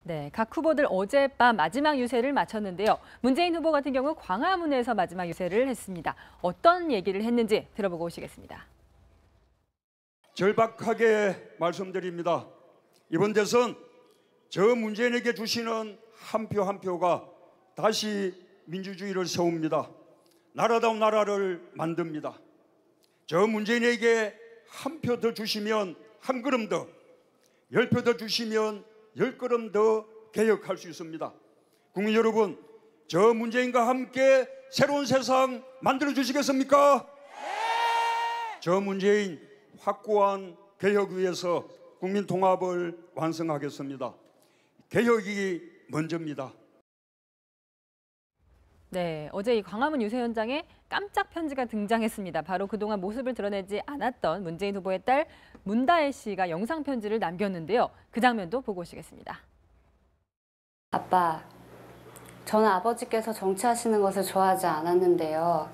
네, 각 후보들 어젯밤 마지막 유세를 마쳤는데요. 문재인 후보 같은 경우 광화문에서 마지막 유세를 했습니다. 어떤 얘기를 했는지 들어보고 오시겠습니다. 절박하게 말씀드립니다. 이번 대선 저 문재인에게 주시는 한 표 한 표가 다시 민주주의를 세웁니다. 나라다운 나라를 만듭니다. 저 문재인에게 한 표 더 주시면 한 걸음 더, 10표 더 주시면 10걸음 더 개혁할 수 있습니다. 국민 여러분, 저 문재인과 함께 새로운 세상 만들어 주시겠습니까? 네! 저 문재인 확고한 개혁 위해서 국민 통합을 완성하겠습니다. 개혁이 먼저입니다. 네, 어제 이 광화문 유세 현장에 깜짝 편지가 등장했습니다. 바로 그동안 모습을 드러내지 않았던 문재인 후보의 딸 문다혜 씨가 영상 편지를 남겼는데요. 그 장면도 보고 오시겠습니다. 아빠, 저는 아버지께서 정치하시는 것을 좋아하지 않았는데요.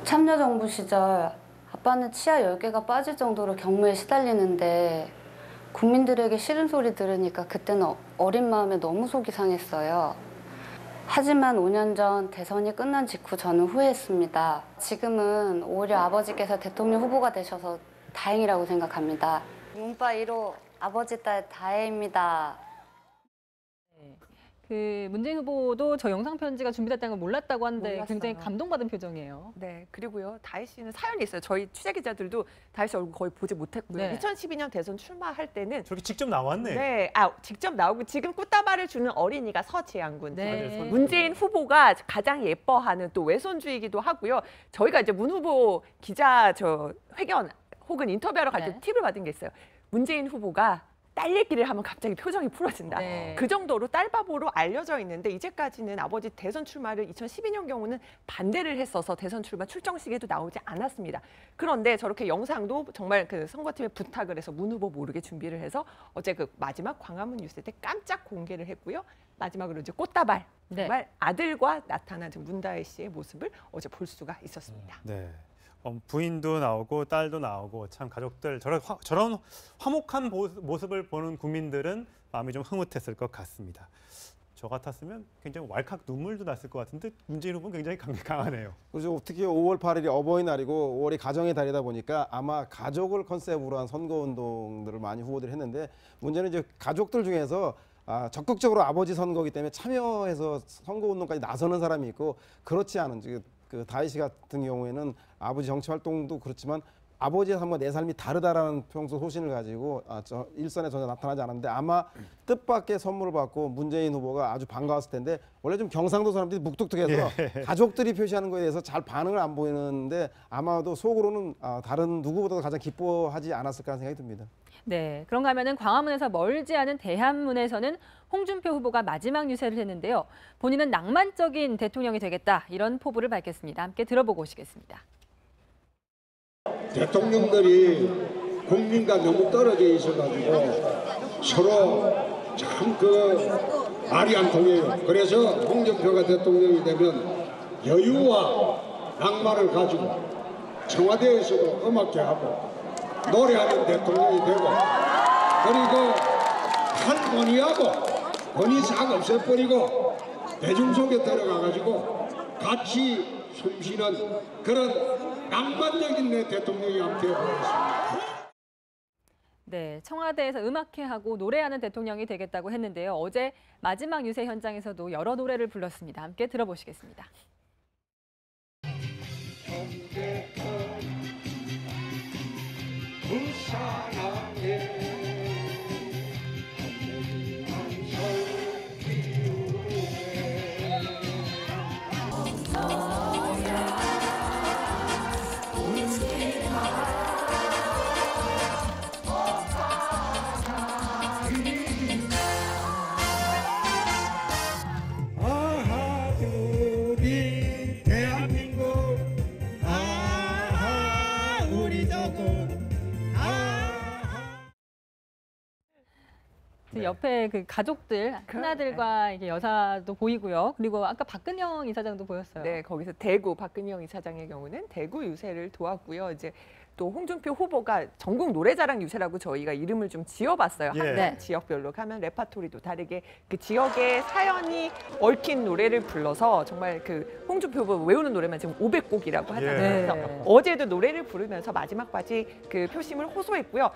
참여정부 시절 아빠는 치아 10개가 빠질 정도로 경무에 시달리는데 국민들에게 싫은 소리 들으니까 그때는 어린 마음에 너무 속이 상했어요. 하지만 5년 전 대선이 끝난 직후 저는 후회했습니다. 지금은 오히려 아버지께서 대통령 후보가 되셔서 다행이라고 생각합니다. 문파 1호 아버지 딸 다혜입니다. 그 문재인 후보도 저 영상 편지가 준비됐다는 걸 몰랐다고 하는데 몰랐어요. 굉장히 감동받은 표정이에요. 네, 그리고요. 다혜 씨는 사연이 있어요. 저희 취재 기자들도 다혜 씨 얼굴 거의 보지 못했고요. 네. 2012년 대선 출마할 때는 저렇게 직접 나왔네. 네, 직접 나오고 지금 꽃다발을 주는 어린이가 서재양 네. 군. 문재인 후보가 가장 예뻐하는 또 외손주이기도 하고요. 저희가 이제 문 후보 기자 회견 혹은 인터뷰하러 갈 때 네. 팁을 받은 게 있어요. 문재인 후보가 딸 얘기를 하면 갑자기 표정이 풀어진다. 네. 그 정도로 딸바보로 알려져 있는데 이제까지는 아버지 대선 출마를 2012년 경우는 반대를 했어서 대선 출마 출정식에도 나오지 않았습니다. 그런데 저렇게 영상도 정말 그 선거팀에 부탁을 해서 문 후보 모르게 준비를 해서 어제 그 마지막 광화문 유세 때 깜짝 공개를 했고요. 마지막으로 이제 꽃다발, 정말 네. 아들과 나타난 문다혜 씨의 모습을 어제 볼 수가 있었습니다. 네. 부인도 나오고 딸도 나오고 참 가족들 저런 화목한 모습을 보는 국민들은 마음이 좀 흐뭇했을 것 같습니다. 저 같았으면 굉장히 왈칵 눈물도 났을 것 같은데 문재인 후보는 굉장히 강하네요. 그래서 특히 5월 8일이 어버이날이고 5월이 가정의 달이다 보니까 아마 가족을 컨셉으로 한 선거운동들을 많이 후보들이 했는데 문제는 이제 가족들 중에서 적극적으로 아버지 선거기 때문에 참여해서 선거운동까지 나서는 사람이 있고 그렇지 않은 그 다혜 씨 같은 경우에는 아버지 정치 활동도 그렇지만 아버지의 삶과 내 삶이 다르다라는 평소 소신을 가지고 일선에 전혀 나타나지 않았는데 아마 뜻밖의 선물을 받고 문재인 후보가 아주 반가웠을 텐데 원래 좀 경상도 사람들이 묵뚝뚝해서 가족들이 표시하는 거에 대해서 잘 반응을 안 보이는데 아마도 속으로는 다른 누구보다도 가장 기뻐하지 않았을까 하는 생각이 듭니다. 네, 그런가 하면은 광화문에서 멀지 않은 대한문에서는 홍준표 후보가 마지막 유세를 했는데요. 본인은 낭만적인 대통령이 되겠다 이런 포부를 밝혔습니다. 함께 들어보고 오시겠습니다. 대통령들이 국민과 너무 떨어져 있어가지고 서로 참 말이 안 통해요. 그래서 홍준표가 대통령이 되면 여유와 낭만을 가지고 청와대에서도 음악회 하고 노래하는 대통령이 되고 그리고 한 권위 싹 없애버리고 대중 속에 들어가가지고 같이 숨쉬는 그런 낭만적인 내 대통령이 함께 되어보겠습니다. 네, 청와대에서 음악회하고 노래하는 대통령이 되겠다고 했는데요. 어제 마지막 유세 현장에서도 여러 노래를 불렀습니다. 함께 들어보시겠습니다. 그 옆에 그 가족들, 큰아들과 이게 여사도 보이고요. 그리고 아까 박근영 이사장도 보였어요. 네, 거기서 박근영 이사장의 경우는 대구 유세를 도왔고요. 이제 또 홍준표 후보가 전국 노래자랑 유세라고 저희가 이름을 좀 지어봤어요. 예. 한 네. 지역별로 가면 레파토리도 다르게 그 지역의 사연이 얽힌 노래를 불러서 정말 그 홍준표 후보 외우는 노래만 지금 500곡이라고 하잖아요. 예. 그래서 어제도 노래를 부르면서 마지막까지 그 표심을 호소했고요.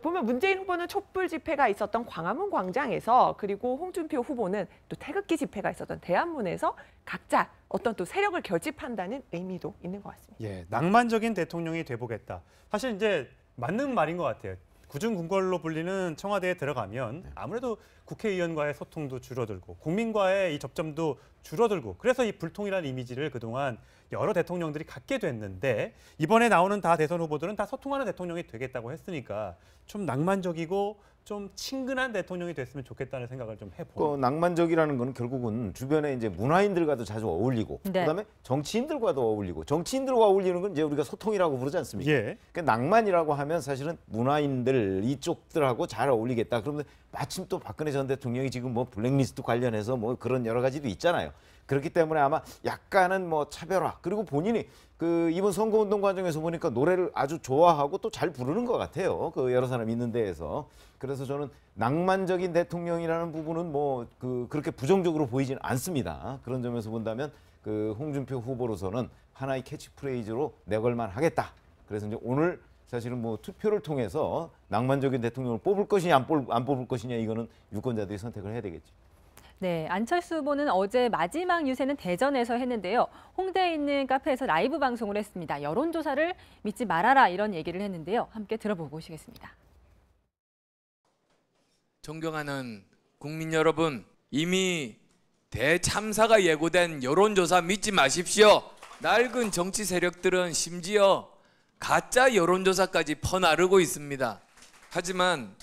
보면 문재인 후보는 촛불 집회가 있었던 광화문 광장에서, 그리고 홍준표 후보는 또 태극기 집회가 있었던 대한문에서 각자 어떤 또 세력을 결집한다는 의미도 있는 것 같습니다. 예, 낭만적인 대통령이 돼보겠다. 사실 이제 맞는 말인 것 같아요. 구중궁궐로 불리는 청와대에 들어가면 아무래도 국회의원과의 소통도 줄어들고 국민과의 이 접점도 줄어들고, 그래서 이 불통이라는 이미지를 그동안 여러 대통령들이 갖게 됐는데, 이번에 나오는 다 대선 후보들은 다 소통하는 대통령이 되겠다고 했으니까 좀 낭만적이고 좀 친근한 대통령이 됐으면 좋겠다는 생각을 좀 해보고. 낭만적이라는 거는 결국은 주변에 이제 문화인들과도 자주 어울리고, 네. 그다음에 정치인들과도 어울리고, 정치인들과 어울리는 건 이제 우리가 소통이라고 부르지 않습니까? 예. 그러니까 낭만이라고 하면 사실은 문화인들 이쪽들하고 잘 어울리겠다. 그러면 마침 또 박근혜 전 대통령이 지금 뭐 블랙리스트 관련해서 뭐 그런 여러 가지도 있잖아요. 그렇기 때문에 아마 약간은 뭐 차별화, 그리고 본인이 그 이번 선거운동 과정에서 보니까 노래를 아주 좋아하고 또 잘 부르는 것 같아요. 그 여러 사람 있는 데에서. 그래서 저는 낭만적인 대통령이라는 부분은 뭐 그렇게 부정적으로 보이지는 않습니다. 그런 점에서 본다면 그 홍준표 후보로서는 하나의 캐치프레이즈로 내걸만 하겠다. 그래서 이제 오늘 사실은 뭐 투표를 통해서 낭만적인 대통령을 뽑을 것이냐 안 뽑을 것이냐, 이거는 유권자들이 선택을 해야 되겠죠. 네, 안철수 후보는 어제 마지막 유세는 대전에서 했는데요. 홍대에 있는 카페에서 라이브 방송을 했습니다. 여론조사를 믿지 말아라, 이런 얘기를 했는데요. 함께 들어보고 오시겠습니다. 존경하는 국민 여러분, 이미 대참사가 예고된 여론조사 믿지 마십시오. 낡은 정치 세력들은 심지어 가짜 여론조사까지 퍼나르고 있습니다. 하지만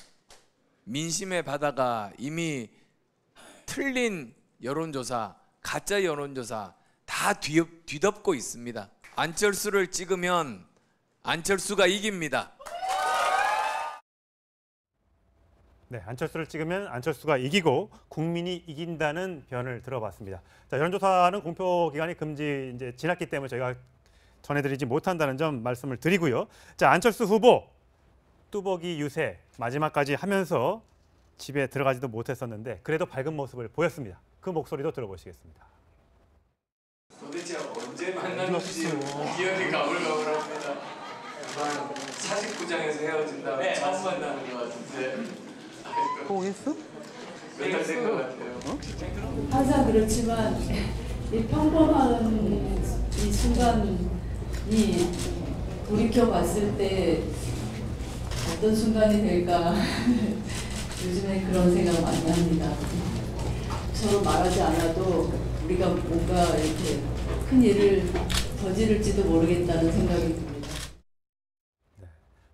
민심의 바다가 이미 틀린 여론조사, 가짜 여론조사 다 뒤덮고 있습니다. 안철수를 찍으면 안철수가 이깁니다. 네, 안철수를 찍으면 안철수가 이기고 국민이 이긴다는 변을 들어봤습니다. 자, 여론조사는 공표 기간이 이제 지났기 때문에 저희가 전해드리지 못한다는 점 말씀을 드리고요. 자, 안철수 후보 뚜벅이 유세 마지막까지 하면서 집에 들어가지도 못했었는데 그래도 밝은 모습을 보였습니다. 그 목소리도 들어보시겠습니다. 도대체 언제 만났는지 기억이 가물가물합니다. 49장에서 헤어진 다음에 처음 만나는 것 같은데. 오겠어? 몇달 된 것 같아요. 항상 그렇지만 이 평범한 이 순간이 돌이켜 봤을 때 어떤 순간이 될까 요즘에 그런 생각 많이 합니다. 서로 말하지 않아도 우리가 뭔가 이렇게 큰 일을 저지를지도 모르겠다는 생각이 듭니다. 네.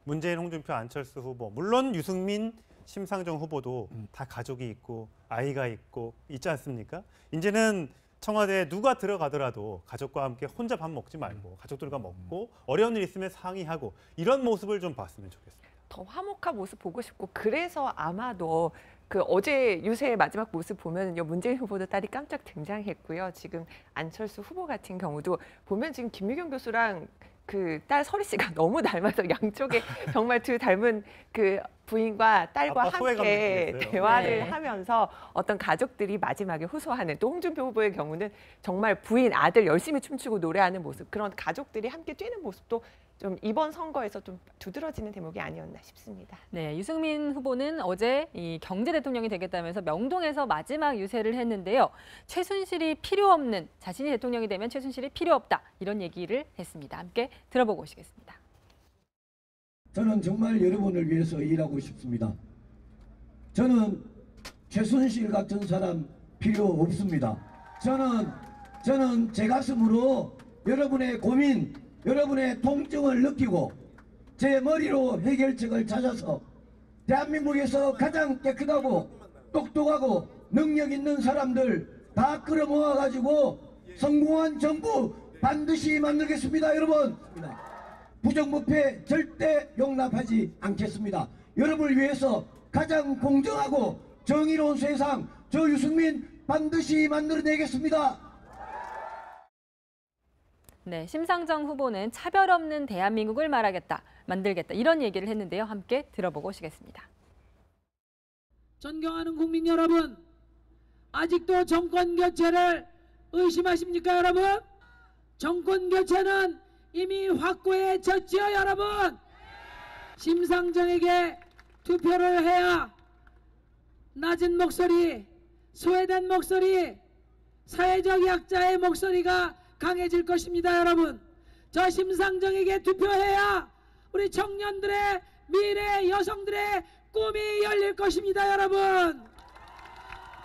문재인, 홍준표, 안철수 후보, 물론 유승민, 심상정 후보도 다 가족이 있고 아이가 있고 있지 않습니까? 이제는 청와대에 누가 들어가더라도 가족과 함께 혼자 밥 먹지 말고 가족들과 먹고 어려운 일 있으면 상의하고 이런 모습을 좀 봤으면 좋겠습니다. 더 화목한 모습 보고 싶고, 그래서 아마도 그 어제 유세의 마지막 모습 보면요, 문재인 후보도 딸이 깜짝 등장했고요. 지금 안철수 후보 같은 경우도 보면 지금 김유경 교수랑 그 딸 설희 씨가 너무 닮아서 양쪽에 정말 두 닮은 그 부인과 딸과 함께 대화를 네. 하면서 어떤 가족들이 마지막에 호소하는, 또 홍준표 후보의 경우는 정말 부인, 아들 열심히 춤추고 노래하는 모습, 그런 가족들이 함께 뛰는 모습도 좀 이번 선거에서 좀 두드러지는 대목이 아니었나 싶습니다. 네, 유승민 후보는 어제 이 경제 대통령이 되겠다면서 명동에서 마지막 유세를 했는데요. 최순실이 필요 없는, 자신이 대통령이 되면 최순실이 필요 없다, 이런 얘기를 했습니다. 함께 들어보고 오시겠습니다. 저는 정말 여러분을 위해서 일하고 싶습니다. 저는 최순실 같은 사람 필요 없습니다. 저는 제 가슴으로 여러분의 고민, 여러분의 통증을 느끼고 제 머리로 해결책을 찾아서 대한민국에서 가장 깨끗하고 똑똑하고 능력 있는 사람들 다 끌어모아 가지고 성공한 정부 반드시 만들겠습니다. 여러분, 부정부패 절대 용납하지 않겠습니다. 여러분을 위해서 가장 공정하고 정의로운 세상, 저 유승민 반드시 만들어내겠습니다. 네, 심상정 후보는 차별 없는 대한민국을 만들겠다 이런 얘기를 했는데요. 함께 들어보고 오시겠습니다. 존경하는 국민 여러분, 아직도 정권 교체를 의심하십니까 여러분? 정권 교체는 이미 확고해졌지요 여러분? 심상정에게 투표를 해야 낮은 목소리, 소외된 목소리, 사회적 약자의 목소리가 강해질 것입니다 여러분. 저 심상정에게 투표해야 우리 청년들의 미래, 여성들의 꿈이 열릴 것입니다 여러분.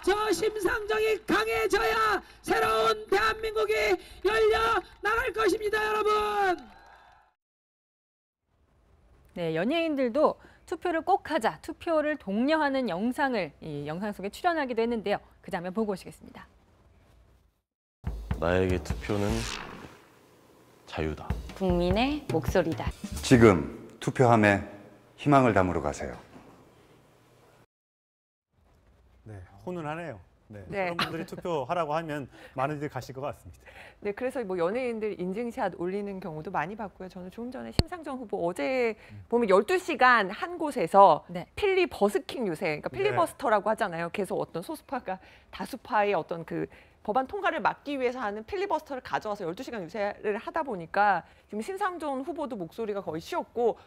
저 심상정이 강해져야 새로운 대한민국이 열려 나갈 것입니다 여러분. 네, 연예인들도 투표를 꼭 하자, 투표를 독려하는 영상을 이 영상 속에 출연하기도 했는데요. 그 장면 보고 오시겠습니다. 나에게 투표는 자유다. 국민의 목소리다. 지금 투표함에 희망을 담으러 가세요. 네, 훈훈하네요. 네, 네. 그런 분들이 투표하라고 하면 많은 이들이 가실 것 같습니다. 네, 그래서 뭐 연예인들 인증샷 올리는 경우도 많이 봤고요. 저는 조금 전에 심상정 후보 어제 보면 12시간 한 곳에서 필리버스킹 유세, 그러니까 필리버스터라고 하잖아요. 계속 어떤 소수파가 다수파의 어떤 그 법안 통과를 막기 위해서 하는 필리버스터를 가져와서 12시간 유세를 하다 보니까 지금 심상정 후보도 목소리가 거의 쉬었고,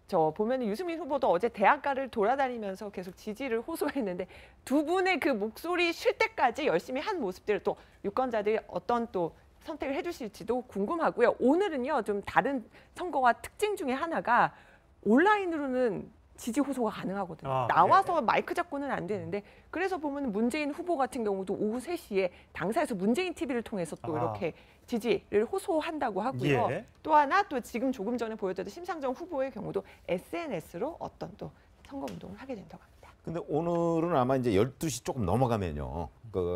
저 보면 유승민 후보도 어제 대학가를 돌아다니면서 계속 지지를 호소했는데 두 분의 그 목소리 쉴 때까지 열심히 한 모습들을 또 유권자들이 어떤 또 선택을 해주실지도 궁금하고요. 오늘은요 좀 다른 선거와 특징 중에 하나가 온라인으로는 지지 호소가 가능하거든요. 나와서 마이크 잡고는 안 되는데, 그래서 보면 문재인 후보 같은 경우도 오후 3시에 당사에서 문재인 TV를 통해서 또 이렇게 지지를 호소한다고 하고요. 또 하나 또 지금 조금 전에 보여드렸던 심상정 후보의 경우도 SNS로 어떤 또 선거운동을 하게 된다고 합니다. 근데 오늘은 아마 이제 12시 조금 넘어가면요.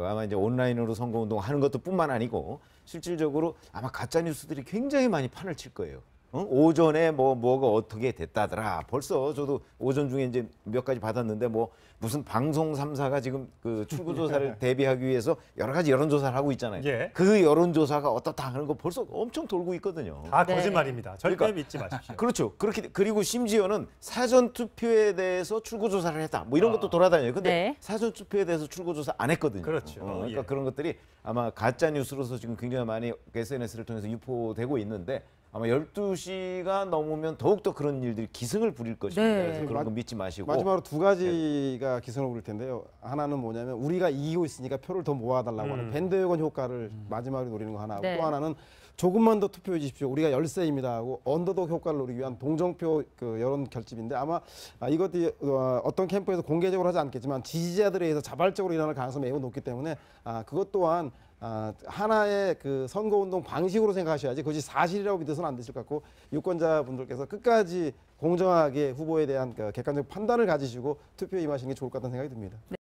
아마 이제 온라인으로 선거운동 하는 것도 뿐만 아니고 실질적으로 아마 가짜 뉴스들이 굉장히 많이 판을 칠 거예요. 오전에 뭐가 어떻게 됐다더라. 벌써 저도 오전 중에 이제 몇 가지 받았는데 뭐 무슨 방송 3사가 지금 그 출구조사를 대비하기 위해서 여러 가지 여론조사를 하고 있잖아요. 그 여론조사가 어떻다 하는 거 벌써 엄청 돌고 있거든요. 다 거짓말입니다. 절대 그러니까, 믿지 마십시오. 그렇죠. 그리고 심지어는 사전 투표에 대해서 출구조사를 했다. 뭐 이런 것도 돌아다녀요. 근데 사전 투표에 대해서 출구조사 안 했거든요. 그렇죠. 그러니까 그런 것들이 아마 가짜 뉴스로서 지금 굉장히 많이 SNS를 통해서 유포되고 있는데 아마 12시가 넘으면 더욱더 그런 일들이 기승을 부릴 것입니다. 그래서 그런 거 믿지 마시고. 마지막으로 두 가지가 기승을 부릴 텐데요. 하나는 뭐냐면 우리가 이기고 있으니까 표를 더 모아달라고 하는 밴드웨건 효과를 마지막으로 노리는 거 하나고, 또 하나는 조금만 더 투표해 주십시오. 우리가 열세입니다 하고 언더독 효과를 노리기 위한 동정표 그 여론 결집인데, 아마 이것도 어떤 캠프에서 공개적으로 하지 않겠지만 지지자들에 의해서 자발적으로 일어날 가능성이 매우 높기 때문에 그것 또한 하나의 그 선거운동 방식으로 생각하셔야지 그것이 사실이라고 믿어서는 안 되실 것 같고, 유권자분들께서 끝까지 공정하게 후보에 대한 객관적 판단을 가지시고 투표에 임하시는 게 좋을 것 같다는 생각이 듭니다.